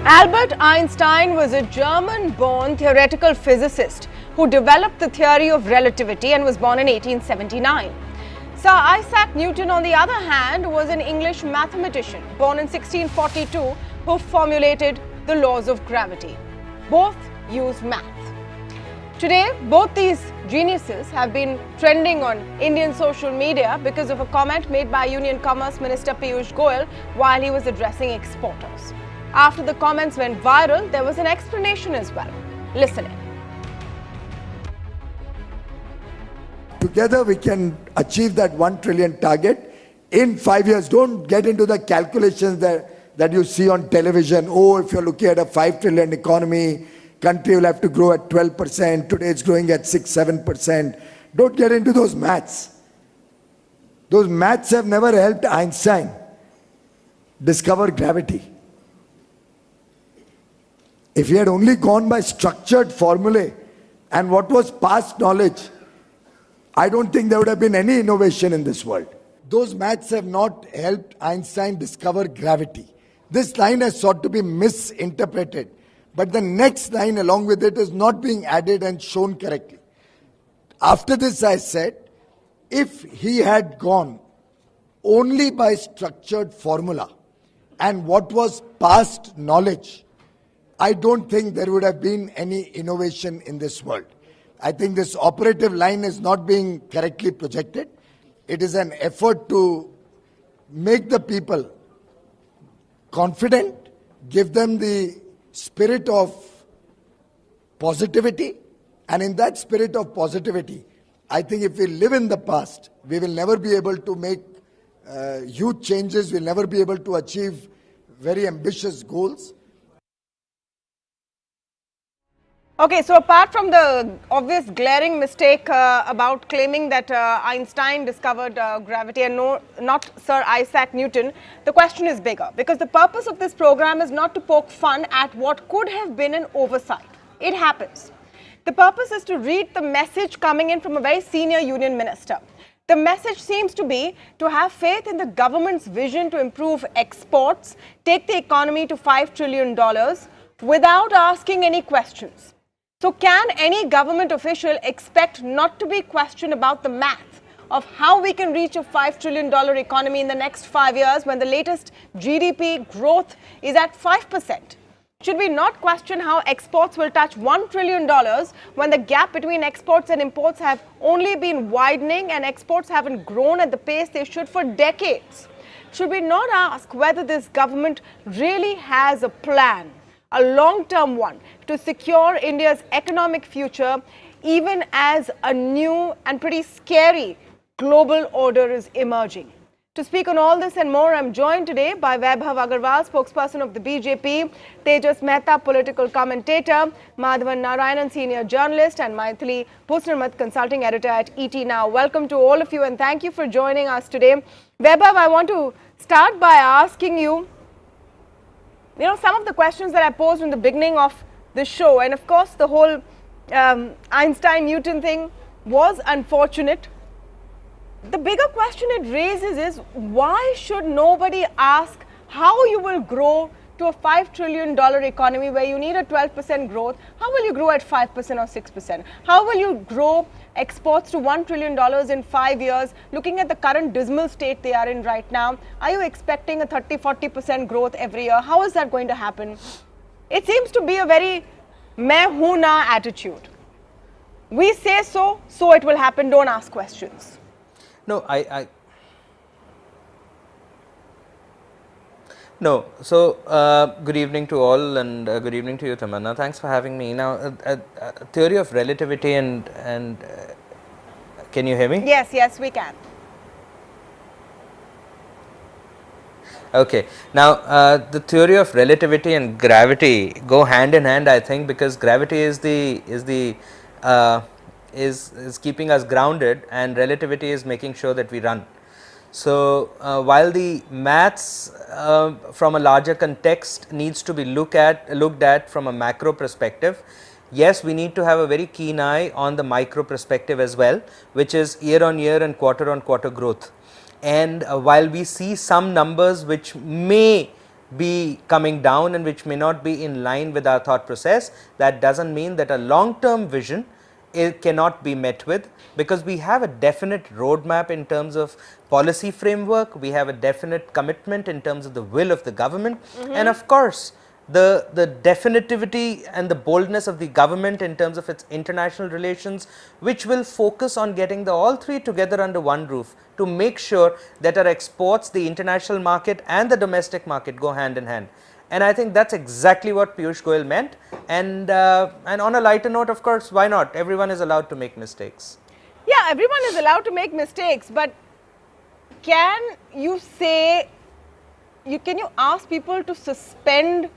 Albert Einstein was a German-born theoretical physicist who developed the theory of relativity and was born in 1879. Sir Isaac Newton, on the other hand, was an English mathematician born in 1642 who formulated the laws of gravity. Both used math. Today, both these geniuses have been trending on Indian social media because of a comment made by Union Commerce Minister Piyush Goyal while he was addressing exporters. After the comments went viral, there was an explanation as well. Listen in. Together we can achieve that 1 trillion target in 5 years. Don't get into the calculations that you see on television. Oh, if you're looking at a 5 trillion economy, country will have to grow at 12%. Today it's growing at 6-7%. Don't get into those maths. Those maths have never helped Einstein discover gravity. If he had only gone by structured formulae and what was past knowledge, I don't think there would have been any innovation in this world. Those maths have not helped Einstein discover gravity. This line has sought to be misinterpreted, but the next line along with it is not being added and shown correctly. After this, I said, if he had gone only by structured formula and what was past knowledge, I don't think there would have been any innovation in this world. I think this operative line is not being correctly projected. It is an effort to make the people confident, give them the spirit of positivity, and in that spirit of positivity, I think if we live in the past, we will never be able to make huge changes, we'll never be able to achieve very ambitious goals. Okay, so apart from the obvious glaring mistake about claiming that Einstein discovered gravity and not Sir Isaac Newton, the question is bigger because the purpose of this program is not to poke fun at what could have been an oversight. It happens. The purpose is to read the message coming in from a very senior union minister. The message seems to be to have faith in the government's vision to improve exports, take the economy to $5 trillion without asking any questions. So can any government official expect not to be questioned about the math of how we can reach a $5 trillion economy in the next 5 years when the latest GDP growth is at 5%? Should we not question how exports will touch $1 trillion when the gap between exports and imports have only been widening and exports haven't grown at the pace they should for decades? Should we not ask whether this government really has a plan, a long-term one, to secure India's economic future even as a new and pretty scary global order is emerging? To speak on all this and more, I'm joined today by Vaibhav Aggarwal, spokesperson of the BJP, Tejas Mehta, political commentator, Madhavan Narayanan, senior journalist, and Maithili Bhusnarmat, consulting editor at ET Now. Welcome to all of you and thank you for joining us today. Vaibhav, I want to start by asking you, some of the questions that I posed in the beginning of the show, and of course the whole Einstein-Newton thing was unfortunate. The bigger question it raises is, why should nobody ask how you will grow to a $5 trillion economy where you need a 12% growth? How will you grow at 5% or 6%? How will you grow exports to $1 trillion in 5 years? Looking at the current dismal state they are in right now, are you expecting a 30-40% growth every year? How is that going to happen? It seems to be a very main hu na attitude. We say so, so it will happen. Don't ask questions. No, No. So, good evening to all and good evening to you, Tamanna. Thanks for having me. Now, theory of relativity and can you hear me? Yes, we can. Okay. Now, the theory of relativity and gravity go hand in hand, I think, because gravity is keeping us grounded and relativity is making sure that we run. So, while the maths from a larger context needs to be looked at from a macro perspective, yes, we need to have a very keen eye on the micro perspective as well, which is year on year and quarter on quarter growth. And while we see some numbers which may be coming down and which may not be in line with our thought process, that does not mean that a long term vision it cannot be met with, because we have a definite roadmap in terms of policy framework, we have a definite commitment in terms of the will of the government, and of course the definitivity and the boldness of the government in terms of its international relations, which will focus on getting the all three together under one roof to make sure that our exports, the international market and the domestic market go hand in hand. And I think that's exactly what Piyush Goyal meant. And on a lighter note, of course, why not? Everyone is allowed to make mistakes. Yeah, everyone is allowed to make mistakes, but can you say, can you ask people to suspend,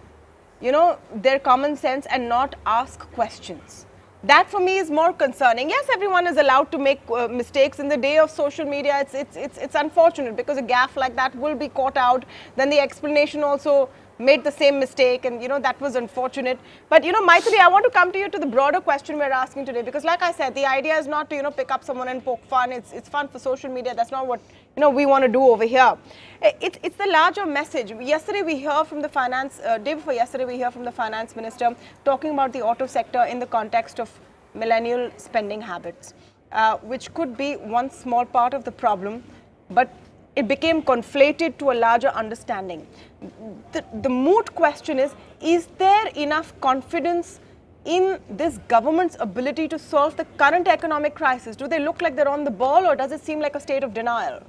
their common sense and not ask questions? That for me is more concerning. Yes, everyone is allowed to make mistakes. In the day of social media, it's unfortunate because a gaffe like that will be caught out. Then the explanation also made the same mistake, and that was unfortunate. But Maithili, I want to come to you to the broader question we're asking today, because like I said, the idea is not to pick up someone and poke fun. It's fun for social media. That's not what we want to do over here. It's the larger message. Yesterday we hear from the day before yesterday we hear from the finance minister talking about the auto sector in the context of millennial spending habits, which could be one small part of the problem, but it became conflated to a larger understanding. The moot question is there enough confidence in this government's ability to solve the current economic crisis? Do they look like they're on the ball, or does it seem like a state of denial?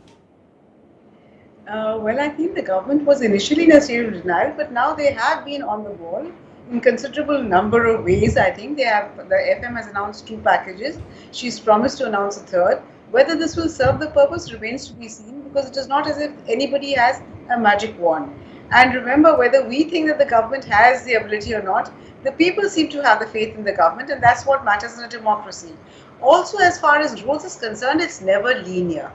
Well, I think the government was initially in a state of denial, but now they have been on the ball in considerable number of ways. I think the FM has announced 2 packages. She's promised to announce a third. Whether this will serve the purpose remains to be seen, because it is not as if anybody has a magic wand. And remember, whether we think that the government has the ability or not, the people seem to have the faith in the government, and that's what matters in a democracy. Also, as far as growth is concerned, it's never linear.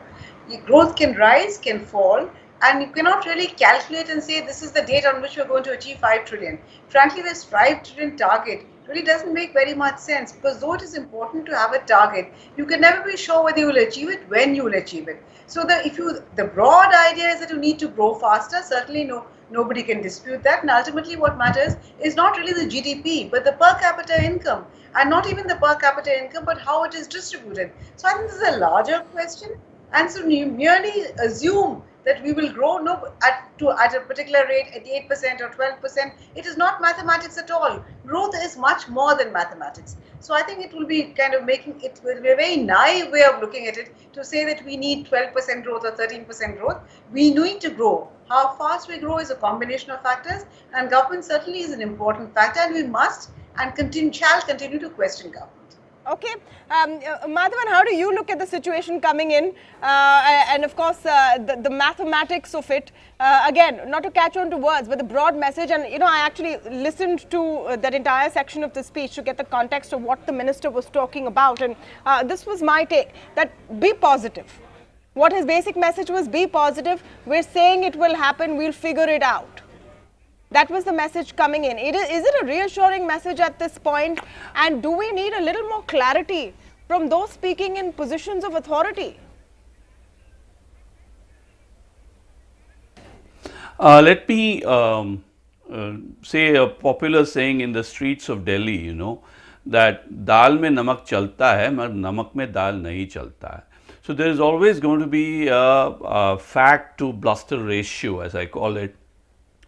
Growth can rise, can fall, and you cannot really calculate and say this is the date on which we're going to achieve 5 trillion. Frankly, this 5 trillion target really doesn't make very much sense, because though it is important to have a target, you can never be sure whether you will achieve it, when you will achieve it. So the broad idea is that you need to grow faster. Certainly nobody can dispute that, and ultimately what matters is not really the GDP, but the per capita income, and not even the per capita income, but how it is distributed. So I think this is a larger question, and so you merely assume that we will grow at a particular rate at 8% or 12%. It is not mathematics at all. Growth is much more than mathematics. So I think it will be kind of it will be a very naive way of looking at it to say that we need 12% growth or 13% growth. We need to grow. How fast we grow is a combination of factors, and government certainly is an important factor, and we must and shall continue to question government. Okay. Madhavan, how do you look at the situation coming in? And of course, the mathematics of it. Again, not to catch on to words, but the broad message. And, I actually listened to that entire section of the speech to get the context of what the minister was talking about. And this was my take, that be positive. What his basic message was, be positive. We're saying it will happen. We'll figure it out. That was the message coming in. Is it a reassuring message at this point? And do we need a little more clarity from those speaking in positions of authority? Let me say a popular saying in the streets of Delhi, that dal mein namak chalta hai, magar namak mein dal nahi chalta hai. So there is always going to be a fact to bluster ratio, as I call it,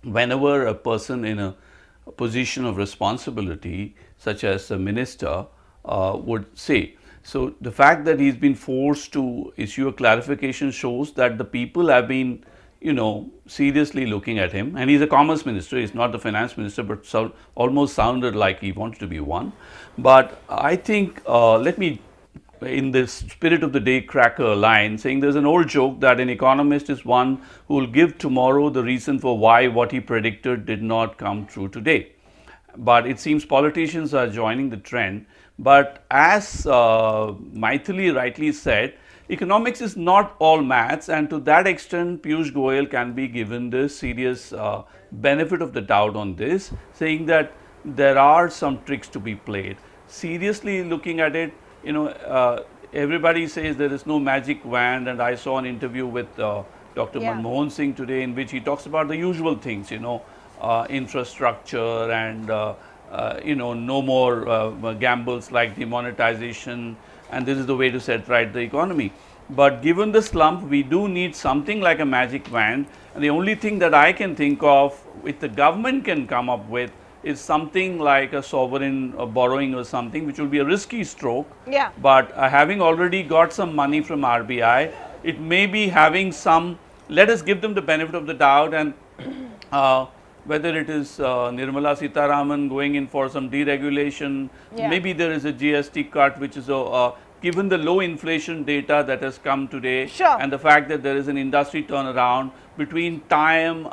whenever a person in a position of responsibility, such as a minister, would say. So the fact that he's been forced to issue a clarification shows that the people have been, seriously looking at him. And he's a commerce minister, he's not the finance minister, but almost sounded like he wanted to be one. But I think, let me, in the spirit of the day, crack a line saying there's an old joke that an economist is one who will give tomorrow the reason for why what he predicted did not come true today. But it seems politicians are joining the trend. But as Maithili rightly said, economics is not all maths, and to that extent Piyush Goyal can be given the serious benefit of the doubt on this, saying that there are some tricks to be played. Seriously looking at it, everybody says there is no magic wand, and I saw an interview with Dr. Manmohan Singh today in which he talks about the usual things, infrastructure and no more gambles like demonetization, and this is the way to set right the economy. But given the slump, we do need something like a magic wand, and the only thing that I can think of which the government can come up with is something like a sovereign borrowing or something, which will be a risky stroke. Yeah. But having already got some money from RBI, it may be having some. Let us give them the benefit of the doubt, and whether it is Nirmala Sitaraman going in for some deregulation, Yeah. maybe there is a GST cut, which is given the low inflation data that has come today, Sure. and the fact that there is an industry turnaround between time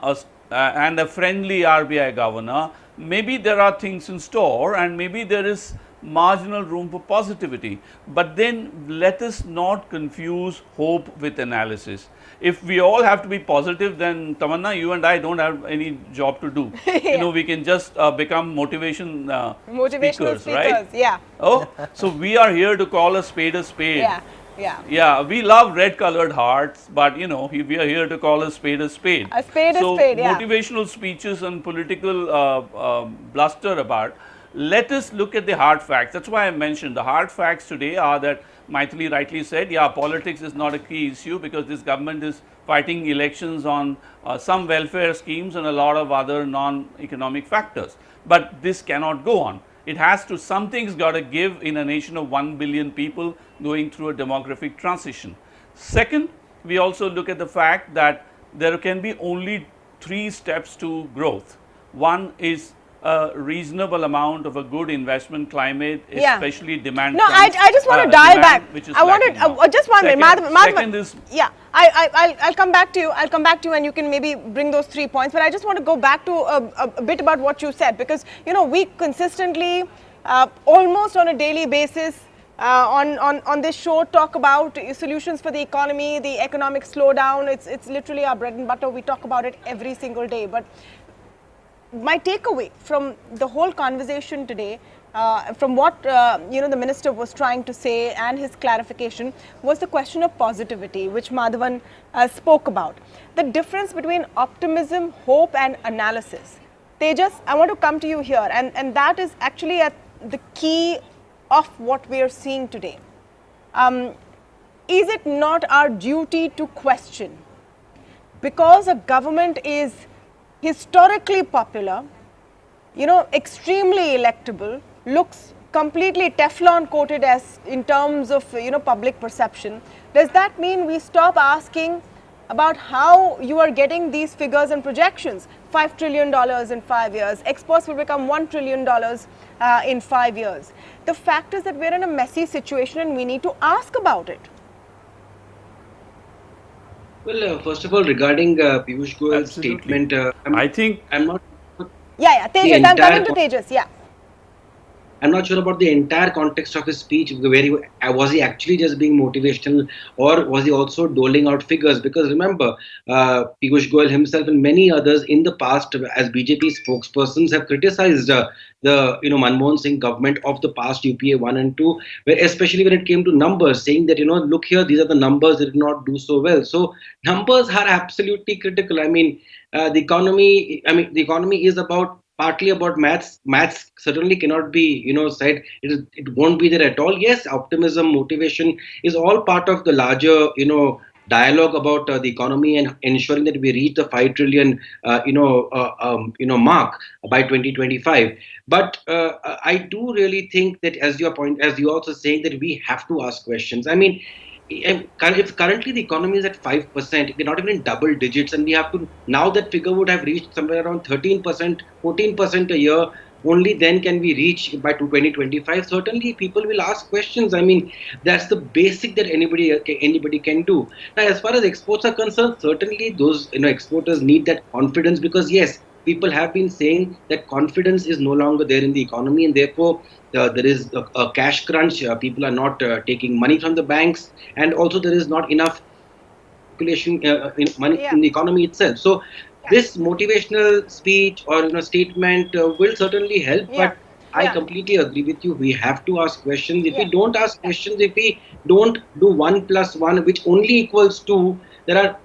and a friendly RBI governor, maybe there are things in store, and maybe there is marginal room for positivity. But then let us not confuse hope with analysis. If we all have to be positive, then Tamanna, you and I don't have any job to do. We can just become Motivational speakers, right? Yeah. Oh, so we are here to call a spade a spade. Yeah. Yeah. Yeah, we love red colored hearts, but we are here to call a spade a spade. A spade so a spade, yeah. motivational speeches and political bluster about, let us look at the hard facts. That's why I mentioned the hard facts today are that Maithili rightly said, yeah, politics is not a key issue because this government is fighting elections on some welfare schemes and a lot of other non-economic factors. But this cannot go on. It has to, something's got to give in a nation of 1 billion people going through a demographic transition. Second, we also look at the fact that there can be only 3 steps to growth. One is a reasonable amount of a good investment climate, Yeah. especially demand. No, I just want to dial back. I wanted just one minute, Madhavan. Second is, yeah, I'll come back to you. I'll come back to you, and you can maybe bring those 3 points. But I just want to go back to a bit about what you said, because we consistently, almost on a daily basis, on this show, talk about solutions for the economy, the economic slowdown. It's literally our bread and butter. We talk about it every single day. But my takeaway from the whole conversation today, from what the minister was trying to say and his clarification, was the question of positivity, which Madhavan spoke about. The difference between optimism, hope, and analysis. Tejas, I want to come to you here, and that is actually at the key of what we are seeing today. Is it not our duty to question? Because a government is historically popular, extremely electable, looks completely Teflon coated as in terms of public perception. Does that mean we stop asking about how you are getting these figures and projections? $5 trillion in 5 years, exports will become $1 trillion in 5 years. The fact is that we're in a messy situation and we need to ask about it. Well, first of all, regarding Piyush Goyal's Absolutely. statement, I think I'm not. Yeah, Tejas, I'm coming to Tejas, yeah. I'm not sure about the entire context of his speech, where was he actually just being motivational, or was he also doling out figures? Because remember, Piyush Goyal himself and many others in the past, as BJP spokespersons, have criticized the Manmohan Singh government of the past UPA 1 and 2, where especially when it came to numbers, saying that look here, these are the numbers that did not do so well. So numbers are absolutely critical. I mean, the economy is partly about maths. Maths certainly cannot be, said it won't be there at all. Yes, optimism, motivation is all part of the larger, dialogue about the economy and ensuring that we reach the 5 trillion, mark by 2025. But I do really think that, as you also saying, that we have to ask questions. I mean, if currently the economy is at 5%, we're not even in double digits, and we have to, now that figure would have reached somewhere around 13%, 14% a year. Only then can we reach by 2025. Certainly, people will ask questions. I mean, that's the basic that anybody can do. Now, as far as exports are concerned, certainly those exporters need that confidence, because yes, people have been saying that confidence is no longer there in the economy, and therefore there is a cash crunch. People are not taking money from the banks, and also there is not enough circulation money in the economy itself. So this motivational speech or statement will certainly help, but I completely agree with you. We have to ask questions. If we don't ask questions, if we don't do 1 + 1, which only equals 2, then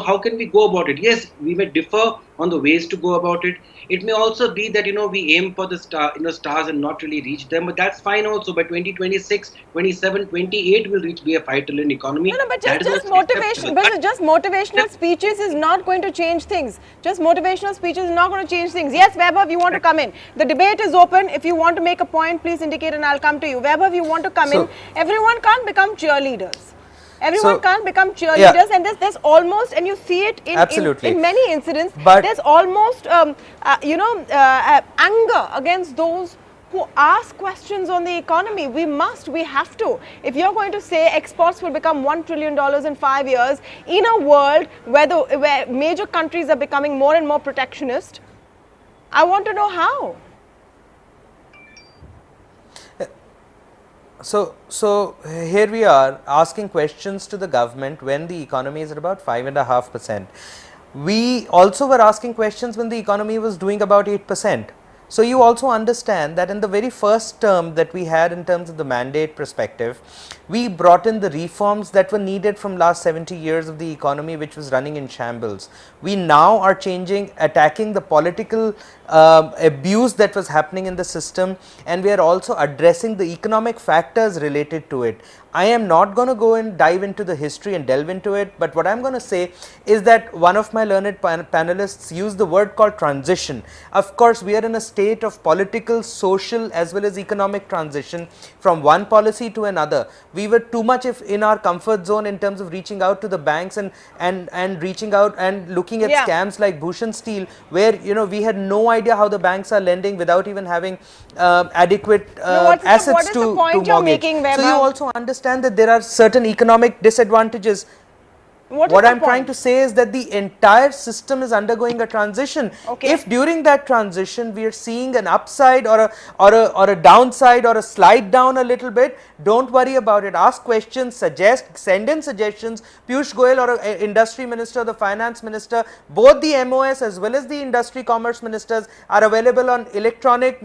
how can we go about it? Yes, we may differ on the ways to go about it. It may also be that we aim for the stars and not really reach them, but that's fine also. By 2026, 27, 28 will reach be a 5 trillion economy. No, but That is just also motivation, acceptable. but just motivational speeches is not going to change things. Just motivational speeches is not going to change things. Yes, Vaibhav, you want to come in. The debate is open. If you want to make a point, please indicate and I'll come to you. Vaibhav, you want to come in. Everyone can't become cheerleaders. Everyone can't become cheerleaders, and there's almost, and you see it in many incidents, but there's almost, anger against those who ask questions on the economy. We have to. If you're going to say exports will become $1 trillion in 5 years, in a world where major countries are becoming more and more protectionist, I want to know how. So here we are asking questions to the government when the economy is at about 5.5%. We also were asking questions when the economy was doing about 8%. So you also understand that in the very first term that we had in terms of the mandate perspective, we brought in the reforms that were needed from last 70 years of the economy, which was running in shambles. We now are attacking the political abuse that was happening in the system, and we are also addressing the economic factors related to it. I am not going to go and dive into the history and delve into it, but what I am going to say is that one of my learned panelists used the word called transition. Of course, we are in a state of political, social as well as economic transition from one policy to another. We were too much in our comfort zone in terms of reaching out to the banks and reaching out and looking at scams like Bhushan Steel, where we had no idea how the banks are lending without even having adequate assets to mortgage. So you also understand that there are certain economic disadvantages. What I'm trying to say is that the entire system is undergoing a transition. If during that transition we are seeing an upside or a downside or a slide down a little bit, don't worry about it. Ask questions, send in suggestions. Piyush Goyal or industry minister, the finance minister, both the MOS as well as the industry commerce ministers are available on electronic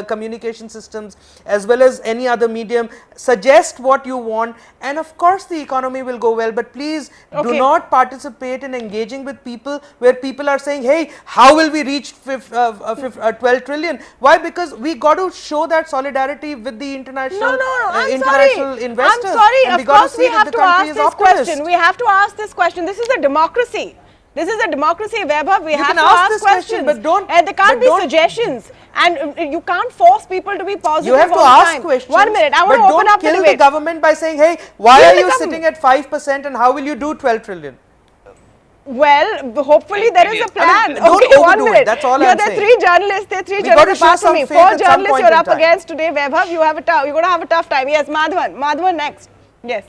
communication systems as well as any other medium. Suggest what you want, and of course the economy will go well, but please do not participate in engaging with people where people are saying, hey, how will we reach 12 trillion? Why? Because we got to show that solidarity with the international investors. I'm sorry, and of course we have to ask this question. We have to ask this question. This is a democracy. This is a democracy, Vaibhav. We have to ask questions. But don't. And there can't be suggestions. And you can't force people to be positive. You have to ask questions. 1 minute, I want to open up the debate. But don't kill the government by saying, hey, why are you sitting at 5% and how will you do 12 trillion? Well, hopefully there is a plan. Don't one overdo minute. it. That's all I'm saying. There are three journalists apart from me. 4 journalists you're up against today, Vaibhav. You're going to have a tough time. Yes, Madhavan next. Yes.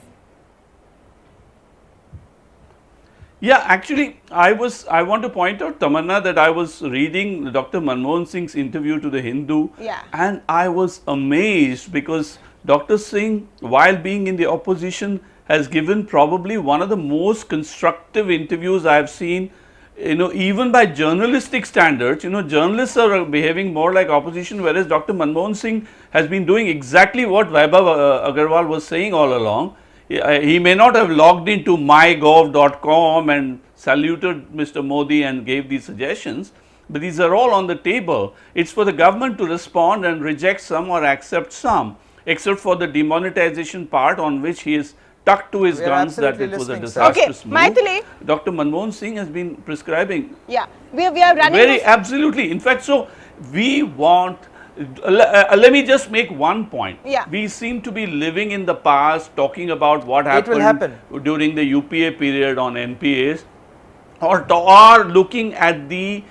Yeah, actually, I want to point out, Tamanna, that I was reading Dr. Manmohan Singh's interview to the Hindu, and I was amazed because Dr. Singh, while being in the opposition, has given probably one of the most constructive interviews I have seen. Even by journalistic standards, journalists are behaving more like opposition, whereas Dr. Manmohan Singh has been doing exactly what Vaibhav Aggarwal was saying all along. He may not have logged into mygov.com and saluted Mr. Modi and gave these suggestions, but these are all on the table. It's for the government to respond and reject some or accept some, except for the demonetization part on which he is stuck to his guns that it was a disastrous move. Maithili. Dr. Manmohan Singh has been prescribing. Yeah, we are running very absolutely. In fact, so we want. Let me just make one point. We seem to be living in the past, talking about what happened during the UPA period on NPAs, or looking at the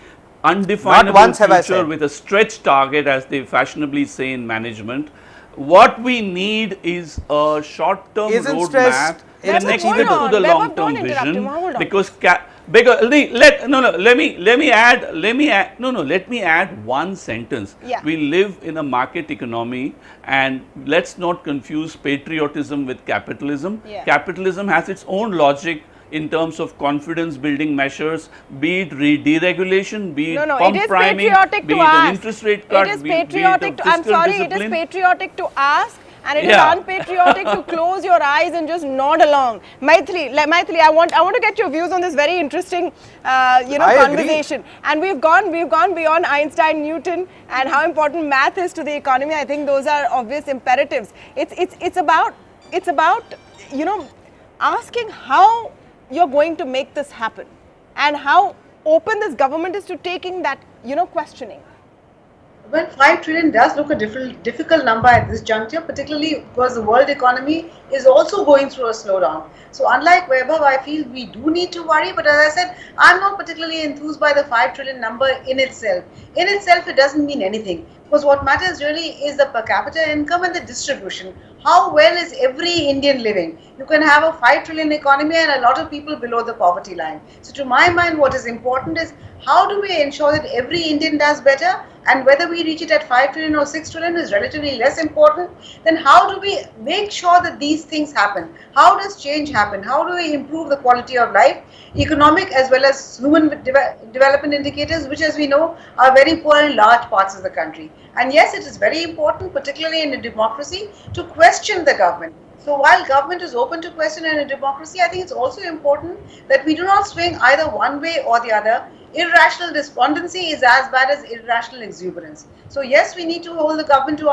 undefinable future with a stretch target, as they fashionably say in management. What we need is a short-term roadmap connected to the long-term vision, because let me add one sentence. We live in a market economy, and let's not confuse patriotism with capitalism. Capitalism has its own logic in terms of confidence building measures, be it deregulation, be it pump priming, be it an interest rate cut, it is patriotic to ask and it is unpatriotic to close your eyes and just nod along. Maithili, I want to get your views on this very interesting, conversation. Agree. And we've gone beyond Einstein, Newton, and how important math is to the economy. I think those are obvious imperatives. It's about asking how you're going to make this happen, and how open this government is to taking that questioning. Well, 5 trillion does look a difficult number at this juncture, particularly because the world economy is also going through a slowdown. So unlike Vaibhav, I feel we do need to worry, but as I said, I'm not particularly enthused by the 5 trillion number in itself. In itself, it doesn't mean anything, because what matters really is the per capita income and the distribution. How well is every Indian living? You can have a 5 trillion economy and a lot of people below the poverty line. So to my mind, what is important is how do we ensure that every Indian does better, and whether we reach it at 5 trillion or 6 trillion is relatively less important. Then how do we make sure that these things happen? How does change happen? How do we improve the quality of life, economic as well as human development indicators, which as we know are very poor in large parts of the country. And yes, it is very important, particularly in a democracy, to question the government. So while government is open to question in a democracy, I think it's also important that we do not swing either one way or the other. Irrational despondency is as bad as irrational exuberance. So yes, we need to hold the government to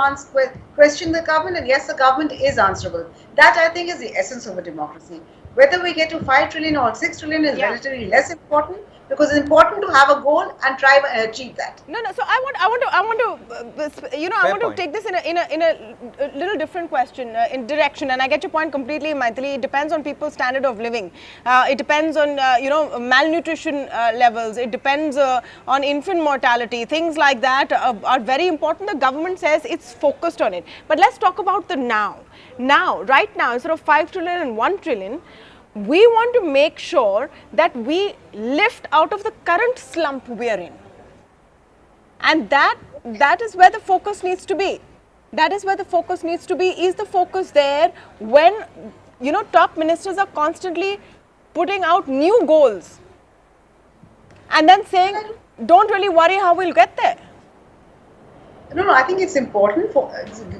question the government, and yes, the government is answerable. That I think is the essence of a democracy. Whether we get to 5 trillion or 6 trillion is relatively less important, because it's important to have a goal and try and achieve that. No. So I want to take this in a little different question, in direction. And I get your point completely, Maithili. It depends on people's standard of living. It depends on malnutrition levels. It depends on infant mortality. Things like that are very important. The government says it's focused on it. But let's talk about the now. Now, right now, instead of 5 trillion and 1 trillion. We want to make sure that we lift out of the current slump we are in. And that is where the focus needs to be. That is where the focus needs to be. Is the focus there when, top ministers are constantly putting out new goals and then saying, don't really worry how we'll get there? No, I think it's important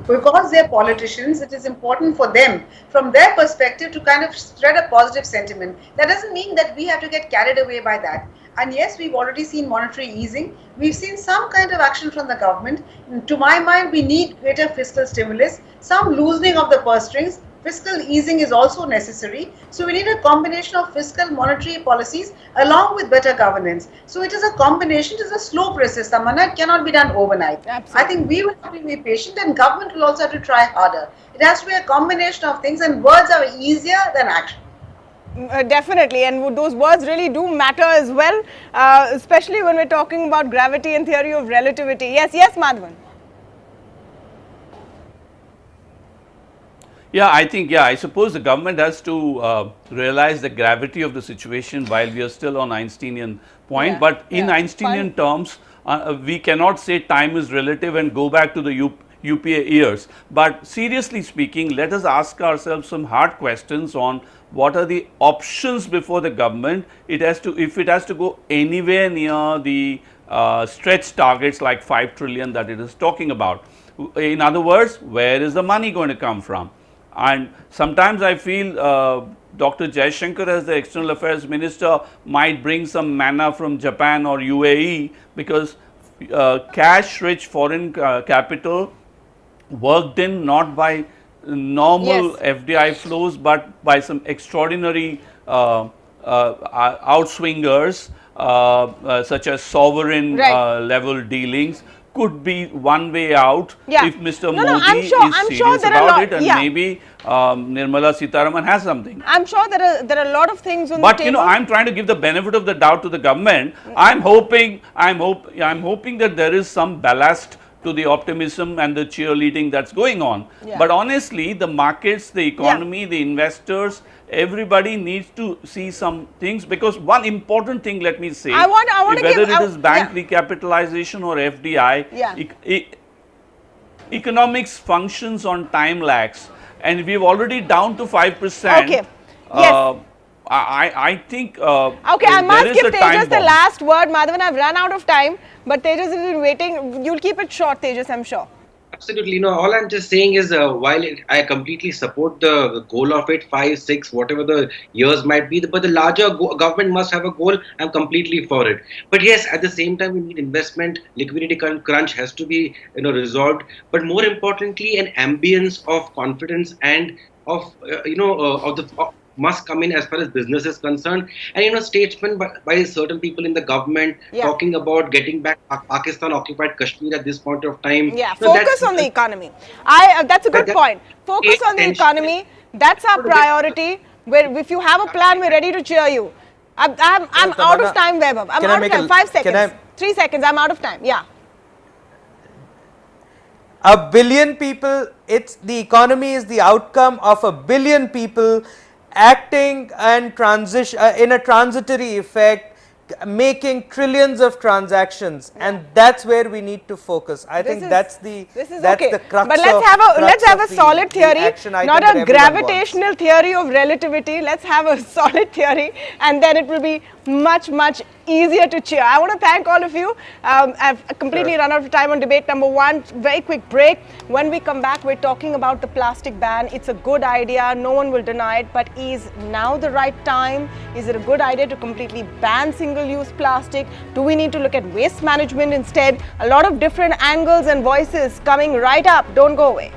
because they're politicians, it is important for them, from their perspective, to kind of spread a positive sentiment. That doesn't mean that we have to get carried away by that. And yes, we've already seen monetary easing. We've seen some kind of action from the government. To my mind, we need greater fiscal stimulus, some loosening of the purse strings. Fiscal easing is also necessary. So we need a combination of fiscal monetary policies along with better governance. So it is a combination, it is a slow process. It cannot be done overnight. Absolutely. I think we will have to be patient, and government will also have to try harder. It has to be a combination of things, and words are easier than action. Definitely, and those words really do matter as well, especially when we're talking about gravity and theory of relativity. Yes, Madhavan. Yeah, I suppose the government has to realize the gravity of the situation while we are still on Einsteinian point. But in Einsteinian terms, we cannot say time is relative and go back to the UPA years. But seriously speaking, let us ask ourselves some hard questions on what are the options before the government. If it has to go anywhere near the stretch targets like 5 trillion that it is talking about. In other words, where is the money going to come from? And sometimes I feel Dr. Jaishankar as the External Affairs Minister might bring some manna from Japan or UAE, because cash-rich foreign capital worked in not by normal FDI flows, but by some extraordinary outswingers such as sovereign level dealings, could be one way out if Mr. Modi is serious about it, and maybe Nirmala Sitharaman has something. I'm sure there are a lot of things on the table. But I'm trying to give the benefit of the doubt to the government. I'm hoping that there is some ballast to the optimism and the cheerleading that's going on. But honestly, the markets, the economy, the investors, everybody needs to see some things, because one important thing, let me say, whether it is bank recapitalization or FDI, economics functions on time lags, and we've already down to 5%. Okay. Yes. I think okay, I must give Tejas the last word. Madhavan, I've run out of time, but Tejas has been waiting. You'll keep it short, Tejas, I'm sure. absolutely. All I'm just saying is, I completely support the goal of it, 5, 6, whatever the years might be, but the larger government must have a goal. I'm completely for it. But yes, at the same time, we need investment. Liquidity crunch has to be, resolved. But more importantly, an ambience of confidence and of must come in as far as business is concerned, and statements by certain people in the government Yeah. talking about getting back Pakistan occupied Kashmir at this point of time. Yeah, That's focus on the economy. That's a good that point. Focus creates on the tension. economy. That's our priority. Where if you have a plan, we're ready to cheer you. I'm out of time, Vaibhav. I'm Can I out of make time. a- 5 seconds. can I- 3 seconds. I'm out of time. Yeah. A billion people, it's the economy is the outcome of a billion people acting and transition in a transitory effect, making trillions of transactions, and that's where we need to focus. I think that's the okay. crux But let's of, have a crux of solid the theory, action item not that a everyone wants. gravitational theory of relativity. Let's have a solid theory, and then it will be much easier to cheer. I want to thank all of you. I've completely run out of time on debate number 1. Very quick break. When we come back, we're talking about the plastic ban. It's a good idea. No one will deny it. But is now the right time? Is it a good idea to completely ban single-use plastic? Do we need to look at waste management instead? A lot of different angles and voices coming right up. Don't go away.